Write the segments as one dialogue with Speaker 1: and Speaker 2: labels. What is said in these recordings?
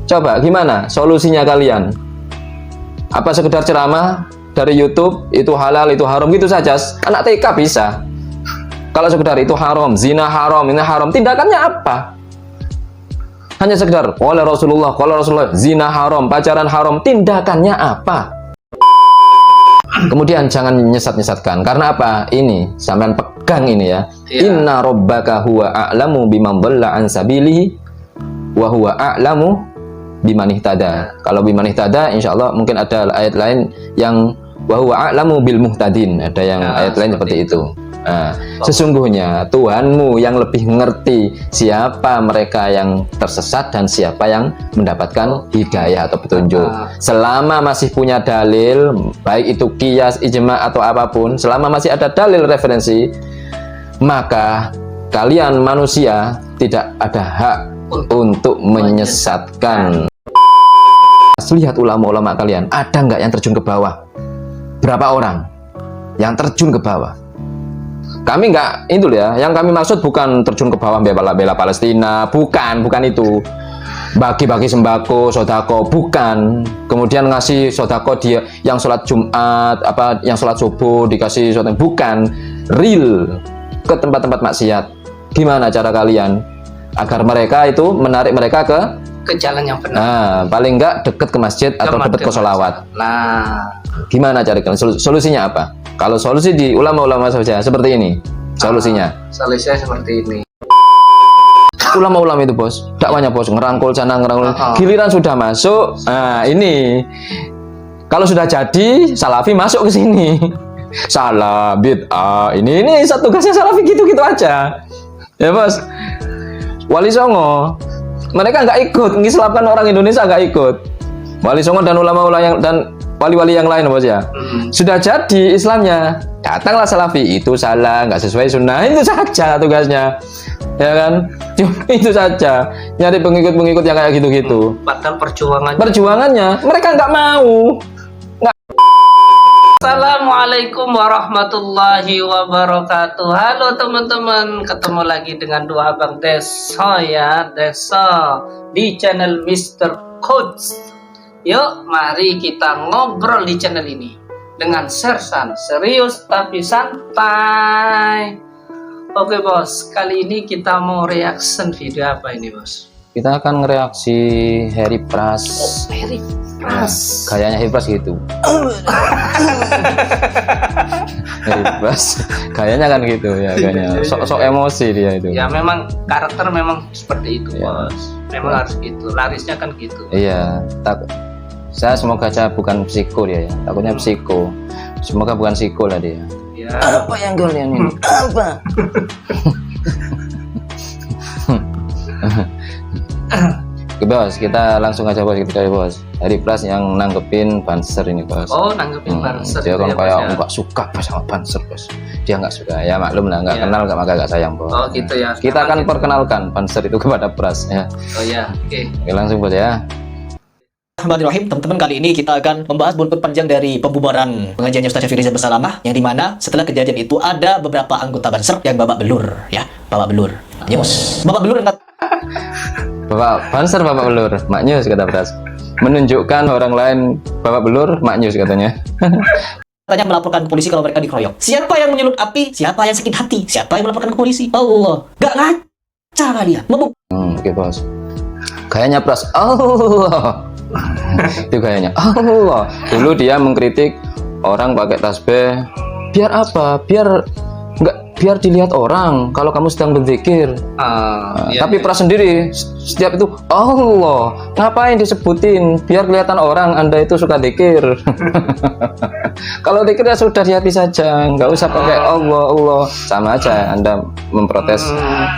Speaker 1: Coba gimana solusinya kalian? Apa sekedar ceramah dari YouTube itu halal itu haram gitu saja? Anak TK bisa. Kalau sekedar itu haram, zina haram, ini haram, tindakannya apa? Hanya sekedar qala Rasulullah, zina haram, pacaran haram, tindakannya apa? Kemudian jangan nyesat-nyesatkan. Karena apa? Ini sampean pegang ini ya. Inna rabbaka huwa a'lamu biman dhalla an sabilihi wa huwa a'lamu biman ihtada. Kalau biman ihtada insyaallah mungkin ada ayat lain yang wa huwa a'lamu bil muhtadin. Ada yang ayat lain seperti itu. Nah, sesungguhnya Tuhanmu yang lebih mengerti siapa mereka yang tersesat dan siapa yang mendapatkan hidayah atau petunjuk. Selama masih punya dalil, baik itu qiyas, ijma atau apapun, selama masih ada dalil referensi, maka kalian manusia tidak ada hak untuk menyesatkan. Lihat ulama-ulama kalian, ada nggak yang terjun ke bawah? Berapa orang yang terjun ke bawah? Kami nggak itu ya, yang kami maksud bukan terjun ke bawah bela Palestina, bukan itu. Bagi-bagi sembako, sodako, bukan. Kemudian ngasih sodako dia yang sholat Jumat, yang sholat subuh dikasih sodako, bukan. Real ke tempat-tempat maksiat. Gimana cara kalian agar mereka itu menarik mereka ke
Speaker 2: jalan yang benar?
Speaker 1: Nah, paling nggak deket ke masjid atau deket ke sholawat.
Speaker 2: Nah,
Speaker 1: gimana cara kalian? Solusinya apa? Kalau solusi di ulama-ulama saja seperti ini, solusinya.
Speaker 2: Solusinya seperti ini.
Speaker 1: Ulama-ulama itu bos, dakwanya bos, ngerangkul sana, ngerangkul. Giliran sudah masuk, nah ini. Kalau sudah jadi, salafi masuk ke sini. Salah, bid'ah, ini satu tugasnya salafi gitu-gitu aja. Ya bos. Wali Songo, mereka nggak ikut, ngislamkan orang Indonesia nggak ikut. Wali Songo dan ulama-ulama yang dan wali-wali yang lain bos ya. Sudah jadi Islamnya, datanglah salafi, itu salah, nggak sesuai sunnah, itu saja tugasnya, ya kan? Itu saja, nyari pengikut-pengikut yang kayak gitu-gitu.
Speaker 2: Padahal
Speaker 1: perjuangannya mereka nggak mau.
Speaker 2: Assalamualaikum warahmatullahi wabarakatuh. Halo teman-teman, ketemu lagi dengan dua abang Desa ya, Desa di channel Mr. Coach. Yuk, mari kita ngobrol di channel ini dengan Sersan, serius tapi santai. Oke bos, kali ini kita mau reaction video apa ini bos?
Speaker 1: Kita akan ngereaksi Harry Pras.
Speaker 2: Oh, Harry Pras.
Speaker 1: Kayaknya Harry Pras gitu. Harry Pras, kayaknya kan gitu ya, kayaknya sok emosi dia itu.
Speaker 2: Ya memang karakter memang seperti itu
Speaker 1: ya,
Speaker 2: bos. Memang harus gitu, larisnya kan gitu.
Speaker 1: Iya, saya semoga aja bukan psiko dia ya, takutnya psiko. Semoga bukan psiko lah dia.
Speaker 2: Ya.
Speaker 1: Apa yang kalian ini? Apa? Bos, kita langsung aja bos, bos. Harry Pras yang nanggepin Banser ini bos.
Speaker 2: Oh, nanggepin Banser.
Speaker 1: Dia kan kayak nggak suka bos sama Banser bos. Dia nggak suka, ya maklum lah, nggak kenal nggak, maka nggak sayang bos.
Speaker 2: Oh gitu ya.
Speaker 1: Kita akan perkenalkan Banser itu kepada Pras ya.
Speaker 2: Oh ya, oke.
Speaker 1: Oke, langsung bos ya.
Speaker 3: Bismillahirrahmanirrahim, teman-teman, kali ini kita akan membahas buntut panjang dari pembubaran pengajiannya Ustaz Syafii Rizal Bersalamah, yang dimana setelah kejadian itu ada beberapa anggota Banser yang babak belur ya, babak belur. Nyus. Babak belur enggak?
Speaker 1: Bapak Banser babak belur, maknyus kata Pras. Menunjukkan orang lain babak belur, maknyus katanya.
Speaker 3: Katanya melaporkan ke polisi kalau mereka dikeroyok. Siapa yang menyulut api? Siapa yang sakit hati? Siapa yang melaporkan ke polisi? Allah. Gak ngaca kalian.
Speaker 1: Oke bos. Kayaknya Pras Allah. Itu kayaknya Allah. Dulu dia mengkritik orang pakai tasbih. Biar apa? Biar dilihat orang kalau kamu sedang berzikir. Tapi Pras sendiri setiap itu Allah. Ngapain disebutin? Biar kelihatan orang Anda itu suka zikir. Kalau zikir ya sudah di hati saja, nggak usah pakai Allah. Sama aja Anda memprotes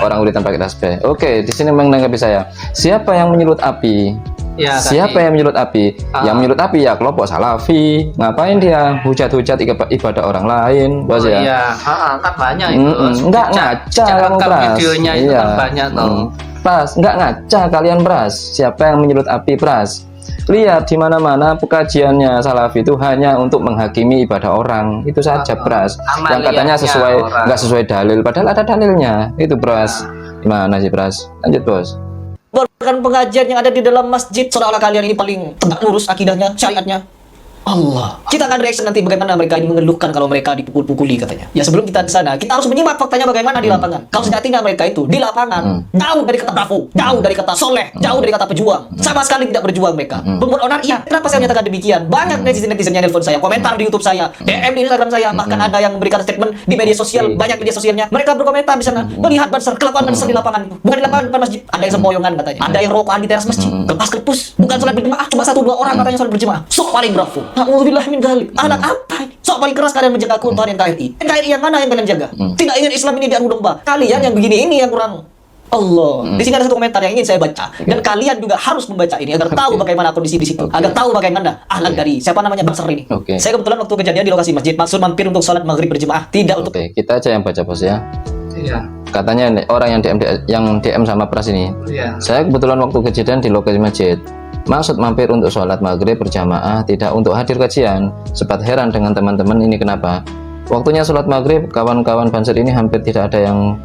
Speaker 1: orang ulitan pakai tasbih. Oke, di sini menanggapi saya. Siapa yang menyulut api? Ya, siapa yang menyulut api? Yang menyulut api ya kelompok salafi. Ngapain dia hujat-hujat ibadah orang lain, bos ya?
Speaker 2: Iya, kan banyak itu.
Speaker 1: Enggak ngaca kamu Pras.
Speaker 2: Videonya itu kan banyak tuh.
Speaker 1: Pras, enggak ngaca kalian Pras. Siapa yang menyulut api Pras? Lihat di mana-mana pengajiannya salafi itu hanya untuk menghakimi ibadah orang. Itu saja Pras. Yang katanya enggak sesuai dalil, padahal ada dalilnya. Itu Pras. Gimana sih Pras? Lanjut bos.
Speaker 3: membubarkan pengajian yang ada di dalam masjid seolah-olah kalian ini paling tegak lurus akidahnya, syariatnya. Allah. Kita akan reaction nanti bagaimana mereka ini mengeluhkan kalau mereka dipukul-pukuli katanya. Ya sebelum kita ke sana, kita harus menyimak faktanya bagaimana di lapangan. Kalau sejatinya mereka itu di lapangan jauh dari kata bravo, jauh dari kata soleh, jauh dari kata pejuang. Sama sekali tidak berjuang mereka. Membuat onar, iya. Kenapa saya menyatakan demikian? Banyak netizen yang nelfon saya, komentar di YouTube saya, DM di Instagram saya, bahkan ada yang memberikan statement di media sosial, banyak media sosialnya. Mereka berkomentar di sana, melihat Banser, kelakuan Banser di lapangan itu. Bukan di lapangan depan masjid, ada yang sempoyongan katanya. Ada yang rokokan di teras masjid, kelepus-kelepus, bukan sholat berjemaah, cuma 1-2 orang katanya sholat berjemaah. Sok paling bravo. Alhamdulillah min dzalik. Anak apa ini? Sok paling keras kalian menjaga keutuhan NKRI. NKRI yang mana yang kalian jaga? Tidak ingin Islam ini diadu domba. Kalian yang begini ini yang kurang. Allah. Di sini ada satu komentar yang ingin saya baca dan kalian juga harus membaca ini agar tahu bagaimana kondisi di situ, agar tahu bagaimana akhlak dari siapa namanya Banser ini. Saya kebetulan waktu kejadian di lokasi masjid, maksud mampir untuk sholat maghrib berjemaah, tidak untuk.
Speaker 1: Kita aja yang baca bos ya.
Speaker 2: Iya.
Speaker 1: Katanya orang yang DM sama Pras ini.
Speaker 2: Iya.
Speaker 1: Saya kebetulan waktu kejadian di lokasi masjid. Maksud mampir untuk sholat maghrib berjamaah, tidak untuk hadir kajian. Sempat heran dengan teman-teman ini kenapa. Waktunya sholat maghrib, kawan-kawan Banser ini hampir tidak ada yang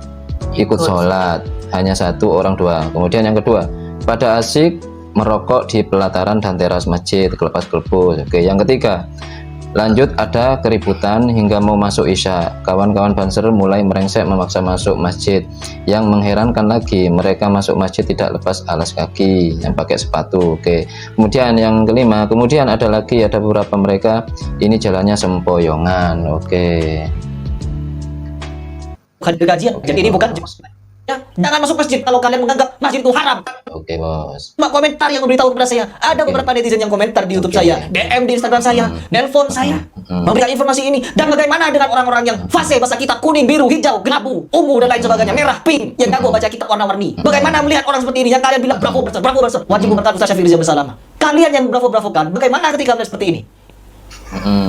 Speaker 1: ikut sholat. Hanya 1 orang 2. Kemudian yang kedua, pada asik merokok di pelataran dan teras masjid, kelepas-kelepus. Oke, yang ketiga, lanjut ada keributan hingga mau masuk isya. Kawan-kawan Banser mulai merengsek memaksa masuk masjid. Yang mengherankan lagi, mereka masuk masjid tidak lepas alas kaki, yang pakai sepatu. Oke. Kemudian yang kelima, kemudian ada beberapa mereka ini jalannya sempoyongan. Oke.
Speaker 3: Bukan kajian. Jadi ini bukan ya, jangan masuk masjid kalau kalian menganggap masjid itu haram.
Speaker 1: Oke, bos.
Speaker 3: Cuma komentar yang memberitahu kepada saya. Ada beberapa netizen yang komentar di YouTube saya, DM di Instagram saya, nelpon saya, memberikan informasi ini. Dan bagaimana dengan orang-orang yang fase bahasa kitab kuning, biru, hijau, kelabu, ungu dan lain sebagainya, merah, pink, yang jago baca kitab warna-warni. Bagaimana melihat orang seperti ini yang kalian bilang bravo Banser, bravo Banser, wajib berkata Ustaz Syafii Rizal Bersalamah. Kalian yang bravo-bravokan, bagaimana ketika melihat seperti ini?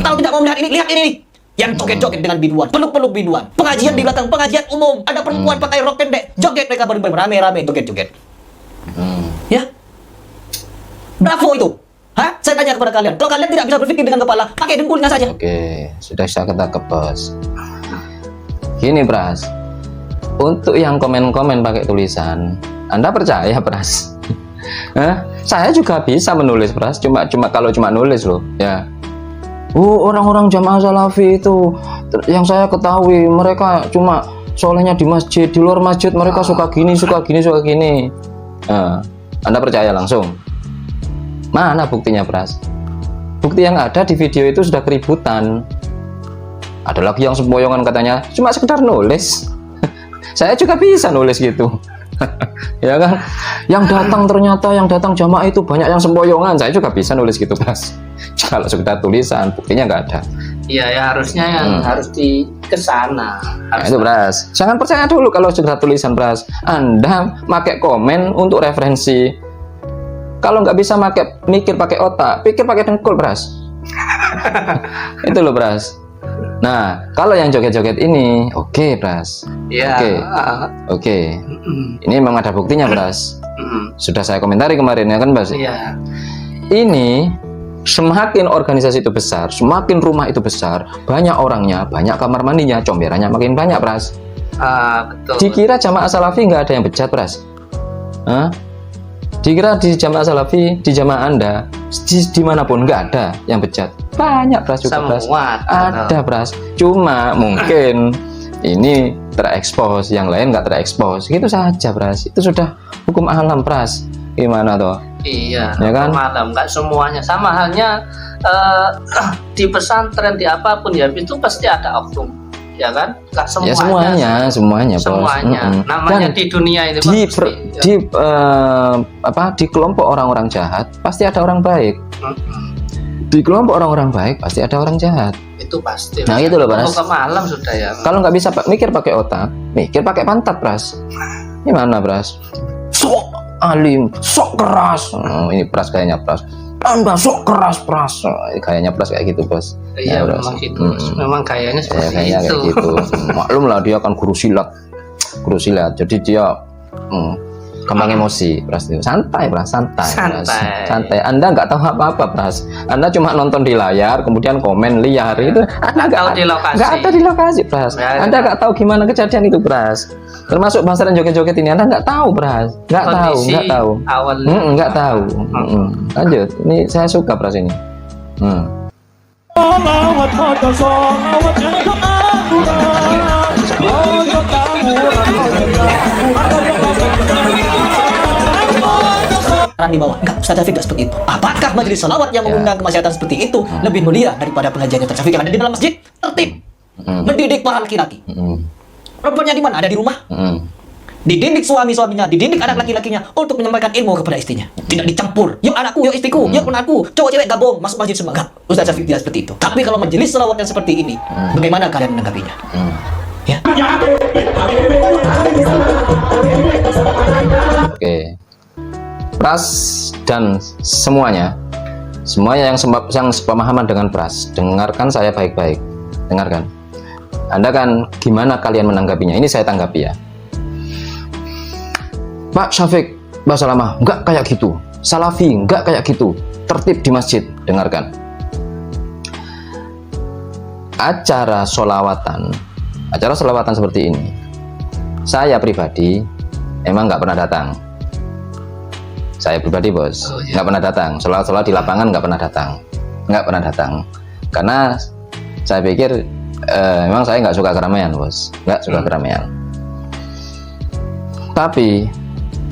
Speaker 3: Kalau tidak mau melihat ini, lihat ini nih. Yang joget-joget dengan biduan, peluk-peluk biduan, pengajian di belakang, pengajian umum, ada perempuan pakai rok pendek, joget mereka rame-rame, joget-joget. Ya, bravo itu. Hah? Saya tanya kepada kalian, kalau kalian tidak bisa berpikir dengan kepala, pakai dengkulnya saja.
Speaker 1: Oke, sudah saya ketangkep bos. Gini Pras, untuk yang komen-komen pakai tulisan, Anda percaya Pras? Saya juga bisa menulis Pras, cuma kalau nulis loh, ya. Orang-orang jamaah salafi itu yang saya ketahui mereka cuma solehnya di masjid, di luar masjid mereka suka gini. Anda percaya langsung? Mana buktinya Pras? Bukti yang ada di video itu sudah keributan. Ada lagi yang sempoyongan katanya cuma sekedar nulis. Saya juga bisa nulis gitu. Ya kan? Yang datang jamaah itu banyak yang sempoyongan. Saya juga bisa nulis gitu Pras. Kalau sekedar tulisan, buktinya nggak ada.
Speaker 2: Iya, ya harusnya yang harus di kesana.
Speaker 1: Nah, itu Pras. Jangan percaya dulu kalau sekedar tulisan Pras. Anda pakai komen untuk referensi. Kalau nggak bisa mikir pakai otak, pikir pakai dengkul Pras. Itu loh Pras. Nah, kalau yang joget-joget ini, oke Pras.
Speaker 2: Iya.
Speaker 1: Oke. Ini memang ada buktinya Pras. Sudah saya komentari kemarin ya kan Pras.
Speaker 2: Iya.
Speaker 1: Ini semakin organisasi itu besar, semakin rumah itu besar, banyak orangnya, banyak kamar mandinya, comberannya makin banyak Pras.
Speaker 2: Betul.
Speaker 1: Dikira jamaah salafi nggak ada yang bejat Pras? Dikira di jamaah salafi, di jamaah Anda, dimanapun nggak ada yang bejat? Banyak Pras juga Pras. Ada Pras. Cuma mungkin ini terekspos, yang lain nggak terekspos. Gitu saja Pras. Itu sudah hukum alam Pras. Gimana toh?
Speaker 2: Iya,
Speaker 1: ya kan?
Speaker 2: Malam nggak semuanya sama halnya di pesantren di apapun ya itu pasti ada oknum, ya kan? Nggak semuanya.
Speaker 1: Ya semuanya.
Speaker 2: Namanya
Speaker 1: Dan
Speaker 2: di dunia ini
Speaker 1: di kelompok orang-orang jahat pasti ada orang baik. Di kelompok orang-orang baik pasti ada orang jahat.
Speaker 2: Itu pasti.
Speaker 1: Nah itu loh Pras.
Speaker 2: Ke malam sudah ya.
Speaker 1: Kalau nggak bisa mikir pakai otak, mikir pakai pantat Pras. Gimana Pras? Sok alim, sok keras. Ini Pras kayaknya Pras. Anda sok keras Pras. Kayaknya Pras kayak gitu Pras.
Speaker 2: Iya
Speaker 1: ya,
Speaker 2: memang gitu. Memang kayaknya seperti
Speaker 1: kayaknya
Speaker 2: itu.
Speaker 1: Kayak gitu. Maklum lah dia kan guru silat. Jadi dia gampang emosi, Pras itu. Santai, Pras, santai. Pras.
Speaker 2: Santai.
Speaker 1: Santai. Anda nggak tahu apa-apa, Pras. Anda cuma nonton di layar, kemudian komen liar itu. Anda
Speaker 2: Tahu di lokasi.
Speaker 1: nggak ada di lokasi, Pras.
Speaker 2: Ya,
Speaker 1: Anda nggak tahu gimana kejadian itu, Pras. Termasuk bangsa dan joget-joget ini, Anda nggak tahu, Pras. Nggak tahu,
Speaker 2: Kondisi
Speaker 1: nggak tahu.
Speaker 2: awalnya.
Speaker 1: Nggak tahu. Lanjut. Ini saya suka, Pras ini.
Speaker 3: Di bawah. Enggak, Ustaz Syafiq enggak seperti itu. Apakah majelis salawat yang mengundang kemaksiatan seperti itu lebih mulia daripada pengajiannya Ustaz Syafiq yang ada di dalam masjid? Tertib. Mendidik para laki-laki. Perempuannya di mana? Ada di rumah. Dididik suami-suaminya, dididik anak laki-lakinya untuk menyampaikan ilmu kepada istrinya. Tidak dicampur. Yuk anakku, yuk istriku, yuk anakku. Cowok cewek gabung masuk masjid semua. Enggak, Ustaz Syafiq tidak seperti itu. Tapi kalau majelis salawat yang seperti ini, bagaimana kalian menanggapinya? Ya.
Speaker 1: Oke. Pras dan semuanya yang sepemahaman dengan Pras, dengarkan saya baik-baik. Dengarkan. Anda kan gimana kalian menanggapinya? Ini saya tanggapi ya. Pak Syafiq, Mbak Salamah, enggak kayak gitu. Salafi, enggak kayak gitu. Tertib di masjid. Dengarkan. Acara solawatan seperti ini, saya pribadi emang nggak pernah datang. Saya pribadi, bos, nggak pernah datang. Sholat di lapangan nggak pernah datang. Karena saya pikir memang saya nggak suka keramaian, bos, nggak suka keramaian. Tapi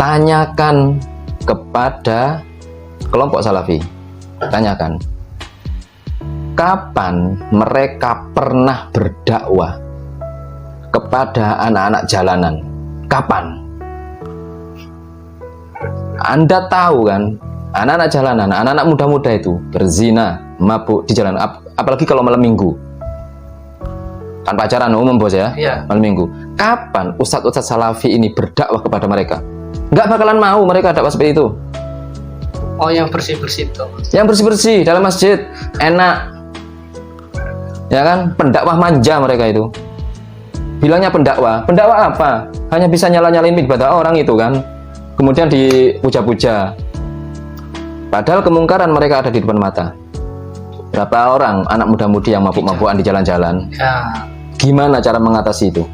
Speaker 1: tanyakan kepada kelompok Salafi, tanyakan kapan mereka pernah berdakwah kepada anak-anak jalanan. Kapan? Anda tahu kan, anak-anak jalanan, anak-anak muda-muda itu berzina, mabuk di jalan, apalagi kalau malam minggu. Kan pacaran umum, bos ya?
Speaker 2: Iya.
Speaker 1: Malam minggu. Kapan ustadz-ustadz Salafi ini berdakwah kepada mereka? Nggak bakalan mau mereka dakwah seperti itu.
Speaker 2: Oh, yang bersih-bersih itu.
Speaker 1: Yang bersih-bersih dalam masjid, enak. Ya kan? Pendakwah manja mereka itu. Bilangnya pendakwah apa? Hanya bisa nyala-nyalain ibadah orang itu kan. Kemudian dipuja-puja. Padahal kemungkaran mereka ada di depan mata. Berapa orang anak muda-mudi yang mabuk-mabukan di jalan-jalan?
Speaker 2: Ya.
Speaker 1: Gimana cara mengatasi itu?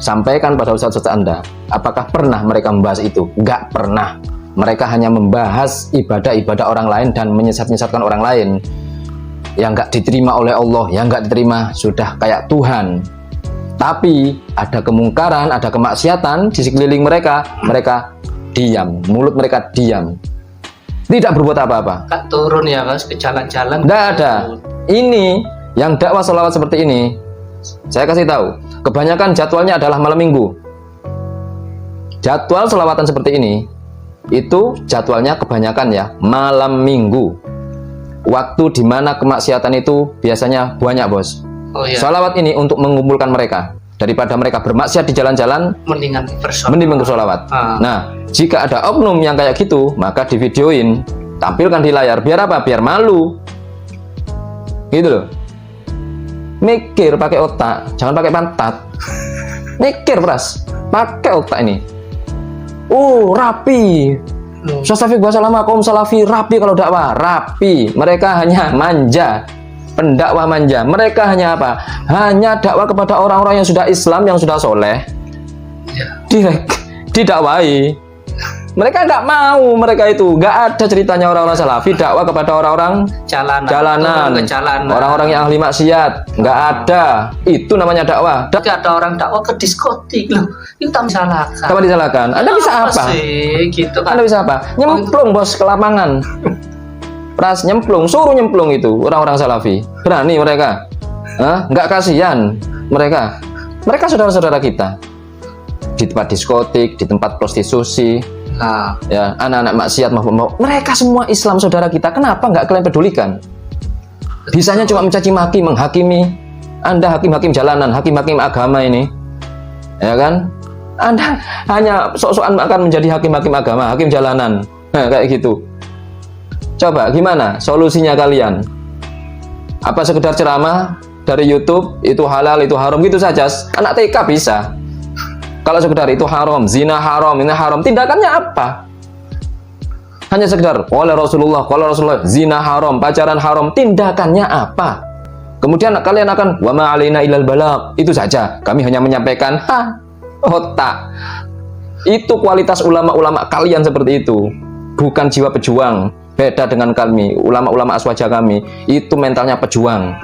Speaker 1: Sampaikan pada ustadz-ustadz Anda. Apakah pernah mereka membahas itu? Enggak pernah. Mereka hanya membahas ibadah-ibadah orang lain dan menyesat-nyesatkan orang lain. Yang enggak diterima oleh Allah, yang enggak diterima sudah kayak Tuhan. Tapi ada kemungkaran, ada kemaksiatan di sekeliling mereka diam, mulut mereka diam, tidak berbuat apa-apa.
Speaker 2: Kak turun ya, Mas, ke jalan-jalan.
Speaker 1: Tidak ada. Ini yang dakwah sholawat seperti ini, saya kasih tahu, kebanyakan jadwalnya adalah malam minggu. Jadwal sholawatan seperti ini, itu jadwalnya kebanyakan ya malam minggu. Waktu dimana kemaksiatan itu biasanya banyak, bos.
Speaker 2: Oh, iya.
Speaker 1: Sholawat ini untuk mengumpulkan mereka. Daripada mereka bermaksiat di jalan-jalan,
Speaker 2: Mendingan
Speaker 1: mending bersolawat. Nah, jika ada oknum yang kayak gitu, maka divideoin, tampilkan di layar. Biar apa? Biar malu. Gitu loh. Mikir pakai otak, jangan pakai pantat. Mikir, Pras. Pakai otak ini. Rapi. Syafiq bahasa lama, kaum Salafi rapi kalau dakwah, rapi. Mereka hanya manja. Pendakwah manja, mereka hanya apa? Hanya dakwah kepada orang-orang yang sudah Islam, yang sudah soleh, direct didakwai. Mereka nggak mau, mereka itu nggak ada ceritanya orang-orang Salafi dakwah kepada orang-orang jalanan, orang-orang yang ahli maksiat, nggak ada. Itu namanya dakwah.
Speaker 2: Tapi ada orang dakwah ke diskotik loh, itu tak disalahkan.
Speaker 1: Apa disalahkan? Anda bisa apa?
Speaker 2: Sih, gitu kan?
Speaker 1: Anda bisa apa? Nyemplung, bos, ke lapangan. Pras, nyemplung, suruh nyemplung itu orang-orang Salafi. Berani mereka? Nggak kasihan mereka. Mereka saudara-saudara kita. Di tempat diskotik, di tempat prostitusi, ya anak-anak maksiat mau. Mereka semua Islam saudara kita. Kenapa nggak kalian pedulikan? Bisanya cuma mencaci maki, menghakimi. Anda hakim-hakim jalanan, hakim-hakim agama ini, ya kan? Anda hanya sok-sokan akan menjadi hakim-hakim agama, hakim jalanan, kayak gitu. Coba gimana solusinya kalian? Apa sekedar ceramah dari YouTube itu halal, itu haram gitu saja? Anak TK bisa. Kalau sekedar itu haram, zina haram, ini haram, tindakannya apa? Hanya sekedar oleh Rasulullah, kalau Rasulullah zina haram, pacaran haram, tindakannya apa? Kemudian kalian akan wa ma alaina ilal balagh, itu saja. Kami hanya menyampaikan, otak. Itu kualitas ulama-ulama kalian seperti itu. Bukan jiwa pejuang. Beda dengan kami, ulama-ulama aswaja kami. Itu mentalnya pejuang.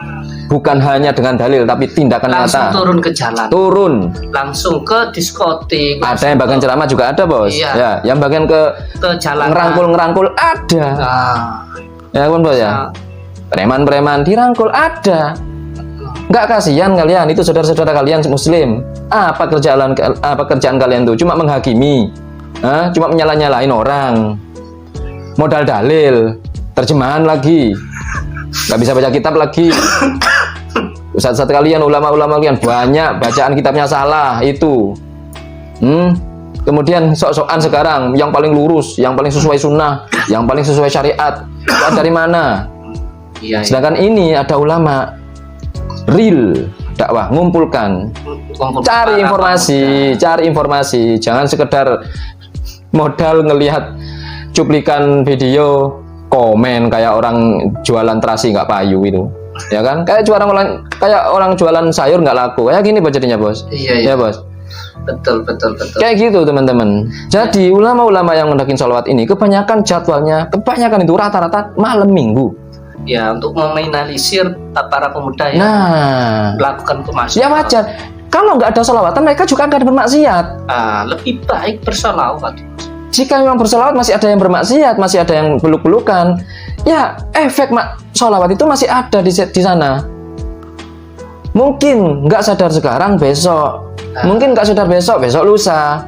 Speaker 1: Bukan hanya dengan dalil, tapi tindakan
Speaker 2: Langsung
Speaker 1: nyata.
Speaker 2: turun ke jalan.
Speaker 1: Turun.
Speaker 2: Langsung ke diskotik.
Speaker 1: Ada yang bagian ceramah juga ada, Bos.
Speaker 2: Iya.
Speaker 1: Ya, yang bagian ke
Speaker 2: jalan.
Speaker 1: ngerangkul ada.
Speaker 2: Nah,
Speaker 1: Ya kan, Bos ya. Preman-preman dirangkul ada. Nggak kasihan kalian, itu saudara-saudara kalian muslim. Apa kerjaan kalian tuh? Cuma menghakimi. Cuma menyalah-nyalahin orang. Modal dalil, terjemahan lagi. Nggak bisa baca kitab lagi. Ustaz-ustaz kalian, ulama-ulama kalian banyak bacaan kitabnya salah itu. Kemudian sok-sokan sekarang yang paling lurus, yang paling sesuai sunnah, yang paling sesuai syariat. Dari mana?
Speaker 2: iya.
Speaker 1: Sedangkan ini ada ulama real dakwah, ngumpulkan, cari informasi, jangan sekedar modal ngelihat cuplikan video, komen kayak orang jualan terasi nggak payu itu, ya kan? Kayak orang jualan sayur nggak laku, kayak gini Bos jadinya, Bos.
Speaker 2: Iya.
Speaker 1: Ya, Bos.
Speaker 2: Betul.
Speaker 1: Kayak gitu, teman-teman. Jadi ulama-ulama yang mendakin sholawat ini kebanyakan jadwalnya, itu rata-rata malam minggu.
Speaker 2: Ya, untuk meminimalisir para pemuda yang melakukan kemaksiatan.
Speaker 1: Ya wajar. Kalau nggak ada sholawatan, mereka juga akan bermaksiat.
Speaker 2: Lebih baik bersolawat.
Speaker 1: Jika memang bersolawat masih ada yang bermaksiat, masih ada yang peluk-pelukan, ya efek sholawat itu masih ada di sana. Mungkin nggak sadar sekarang, besok. Mungkin nggak sadar besok lusa.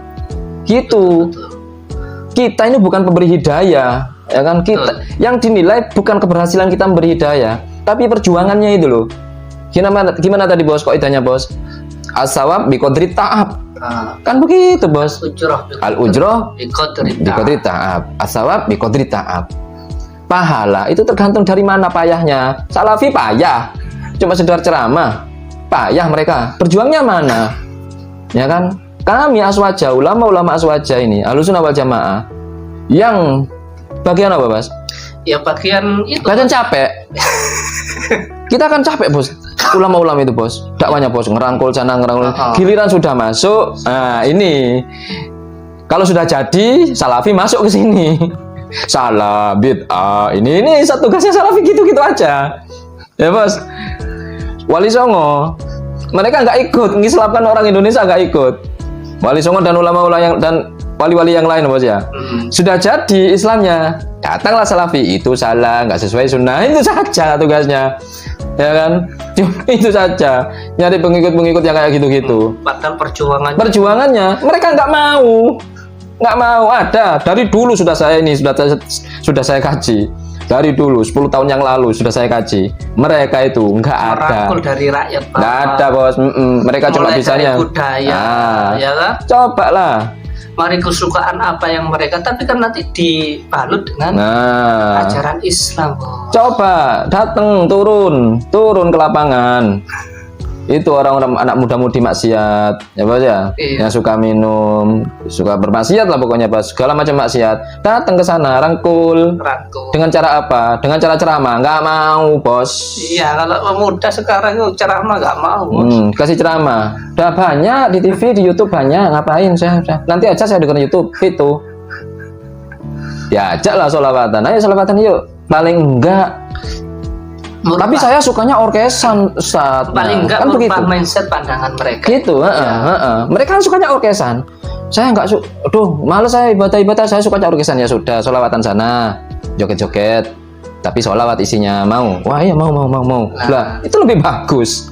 Speaker 1: Gitu. Kita ini bukan pemberi hidayah, ya kan? Kita yang dinilai bukan keberhasilan kita memberi hidayah, tapi perjuangannya itu loh. Gimana tadi, Bos? Kok idanya, Bos? As-sawab biqadri ta'ab. Kan begitu, Bos. Al-ujrah biqadri ta'ab. As-sawab biqadri ta'ab. Pahala itu tergantung dari mana payahnya. Salafi payah, cuma sekedar ceramah, payah mereka. Berjuangnya mana? Ya kan? Kami aswaja, ulama-ulama aswaja ini, Ahlussunnah wal Jamaah, yang bagian apa, Bos?
Speaker 2: Ya bagian itu.
Speaker 1: Bagian capek. Kita kan capek, Bos. Ulama-ulama itu, Bos. Dakwanya, Bos, ngerangkul sana, ngerangkul. Giliran sudah masuk, ini kalau sudah jadi Salafi masuk ke sini. Salah bid'ah. Ini satu tugasnya Salafi gitu-gitu aja. Ya, Bos. Wali Songo, mereka nggak ikut, ngislamkan orang Indonesia nggak ikut. Wali Songo dan ulama-ulama dan wali-wali yang lain, Bos ya. Sudah jadi Islamnya, datanglah Salafi, itu salah, nggak sesuai sunnah, itu saja tugasnya. Ya kan? Itu saja. Nyari pengikut-pengikut yang kayak gitu-gitu.
Speaker 2: Padahal
Speaker 1: perjuangannya mereka nggak mau ada. Dari dulu sudah saya kaji. Dari dulu 10 tahun yang lalu sudah saya kaji. Mereka itu nggak ada.
Speaker 2: Merangkul dari rakyat.
Speaker 1: Nggak ada, Bos. Mereka cuma bisanya
Speaker 2: budaya, ya kan?
Speaker 1: Coba lah.
Speaker 2: Mari kesukaan apa yang mereka, tapi kan nanti dibalut dengan ajaran Islam.
Speaker 1: Coba datang turun ke lapangan. Itu orang-orang anak muda-mudi maksiat, ya, Bos ya.
Speaker 2: Iya.
Speaker 1: Yang suka minum, suka bermaksiat lah pokoknya, Bos. Segala macam maksiat. Datang ke sana, rangkul. Dengan cara apa? Dengan cara ceramah. Nggak mau, Bos.
Speaker 2: Iya, kalau pemuda sekarang itu ceramah nggak mau, Bos.
Speaker 1: Kasih ceramah. Udah banyak di TV, di YouTube banyak. Ngapain saya? Nanti aja saya dengerin YouTube itu. Ya, ajaklah sholawatan. Ayo sholawatan yuk. Paling enggak. Tapi saya sukanya orkesan, Ustaz.
Speaker 2: Paling enggak
Speaker 1: kan begitu.
Speaker 2: Mindset pandangan mereka.
Speaker 1: Gitu, mereka kan sukanya orkesan. Saya enggak males saya ibadah, saya sukanya orkesan. Ya sudah, sholawatan sana, joget-joget. Tapi sholawat isinya mau. Wah, iya mau. Lah, itu lebih bagus.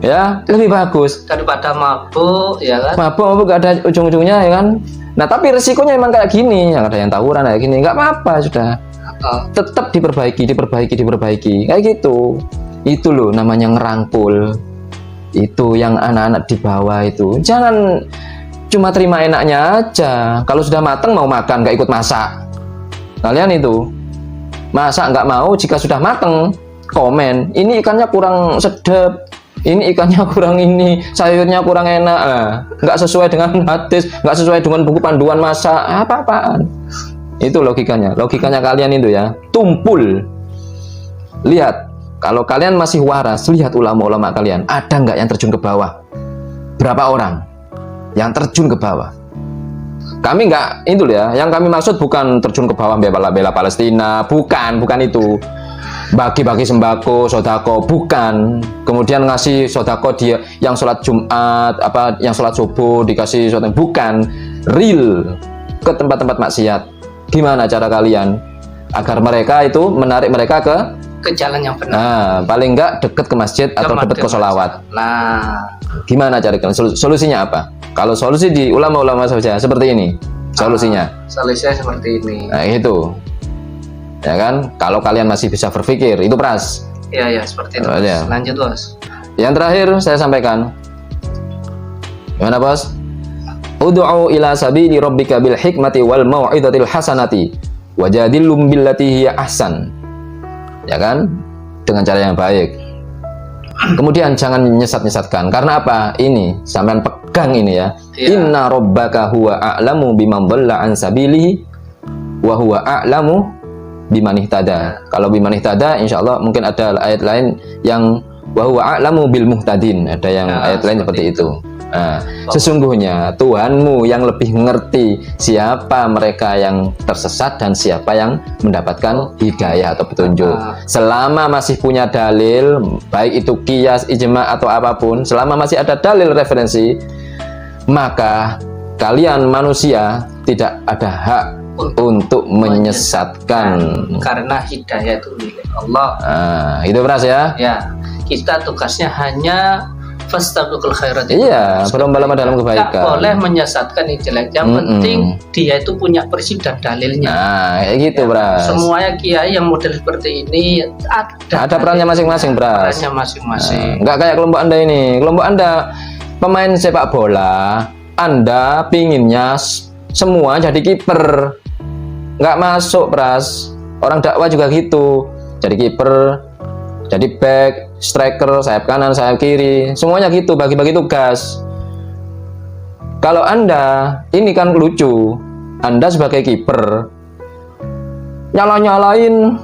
Speaker 1: Ya, lebih bagus
Speaker 2: daripada mabuk, ya kan?
Speaker 1: Mabuk gak ada ujung-ujungnya, ya kan? Nah, tapi resikonya emang kayak gini, yang ada yang tawuran kayak gini, nggak apa-apa sudah. Tetap diperbaiki kayak gitu. Itu loh namanya ngerangkul. Itu yang anak-anak di bawah itu, jangan cuma terima enaknya aja. Kalau sudah mateng mau makan nggak ikut masak. Kalian itu masak nggak mau, jika sudah mateng komen ini ikannya kurang sedap, ini ikannya kurang ini, sayurnya kurang enak, nggak sesuai dengan hadis, nggak sesuai dengan buku panduan masak, apa-apaan. Itu logikanya kalian itu ya, tumpul. Lihat, kalau kalian masih waras, lihat ulama-ulama kalian, ada nggak yang terjun ke bawah? Berapa orang yang terjun ke bawah? Kami nggak, itu ya, yang kami maksud bukan terjun ke bawah bela Palestina, bukan itu. Bagi-bagi sembako, sodako, bukan. Kemudian ngasih sodako dia yang sholat Jumat, yang sholat subuh dikasih sodako, bukan. Real ke tempat-tempat maksiat. Gimana cara kalian agar mereka itu menarik mereka
Speaker 2: ke jalan yang benar?
Speaker 1: Nah, paling enggak deket ke masjid atau deket ke sholawat.
Speaker 2: Nah,
Speaker 1: gimana cara kalian? Solusinya apa? Kalau solusi di ulama-ulama saja seperti ini, solusinya.
Speaker 2: Solusinya seperti ini.
Speaker 1: Nah, itu. Ya kan, kalau kalian masih bisa berpikir, itu Pras.
Speaker 2: Iya seperti itu.
Speaker 1: Ya.
Speaker 2: Lanjut Bos.
Speaker 1: Yang terakhir saya sampaikan, gimana Bos? Ud'u ila sabili rabbika bil hikmati wal mau'izatil hasanati wajadilhum billati hiya ahsan. Ya kan, dengan cara yang baik. Kemudian jangan nyesat-nyesatkan. Karena apa? Ini sampean pegang ini ya. Inna rabbaka huwa a'lamu biman dhalla an sabilihi wa huwa a'lamu biman ihtada. Kalau biman ihtada, insyaallah mungkin ada ayat lain yang wa huwa a'lamu bil muhtadin. Ada yang ayat lain seperti itu. Nah, sesungguhnya Tuhanmu yang lebih mengerti siapa mereka yang tersesat dan siapa yang mendapatkan hidayah atau petunjuk. Selama masih punya dalil, baik itu qiyas, ijma atau apapun, selama masih ada dalil referensi, maka kalian manusia tidak ada hak untuk menyesatkan,
Speaker 2: karena hidayah itu milik Allah.
Speaker 1: Itu Pras ya.
Speaker 2: Ya, kita tugasnya hanya fastabiqul khairat.
Speaker 1: Iya, berlomba-lomba dalam kebaikan.
Speaker 2: Tidak boleh menyesatkan yang jelek. Yang penting dia itu punya prinsip dan dalilnya.
Speaker 1: Nah, kayak gitu, Pras.
Speaker 2: Semuanya kiai yang model seperti ini
Speaker 1: ada perannya masing-masing, Pras.
Speaker 2: Perannya masing-masing.
Speaker 1: Nggak kayak kelompok Anda ini. Kelompok Anda pemain sepak bola, Anda pinginnya semua jadi kiper. Nggak masuk, Pras. Orang dakwah juga gitu. Jadi kiper, jadi back, striker, sayap kanan, sayap kiri, semuanya gitu, bagi-bagi tugas. Kalau Anda, ini kan lucu, Anda sebagai kiper nyala-nyalain,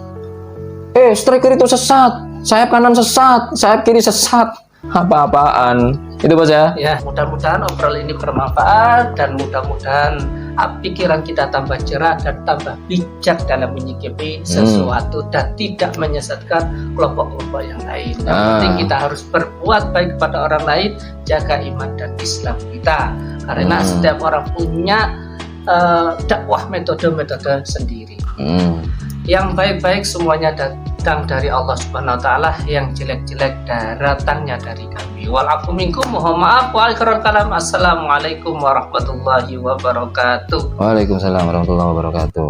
Speaker 1: striker itu sesat, sayap kanan sesat, sayap kiri sesat, apa-apaan. Itu Bos ya.
Speaker 2: Ya, mudah-mudahan obrolan ini bermanfaat dan mudah-mudahan pikiran kita tambah cerah dan tambah bijak dalam menyikapi sesuatu dan tidak menyesatkan kelompok-kelompok yang lain. Yang penting kita harus berbuat baik kepada orang lain, jaga iman dan Islam kita. Karena setiap orang punya dakwah metode-metode sendiri. Yang baik-baik semuanya datang dari Allah Subhanahu wa taala, yang jelek-jelek datangnya dari kami. Walafu minkum, mohon maaf. Wa akhiral kalam. Assalamualaikum warahmatullahi wabarakatuh.
Speaker 1: Waalaikumsalam warahmatullahi wabarakatuh.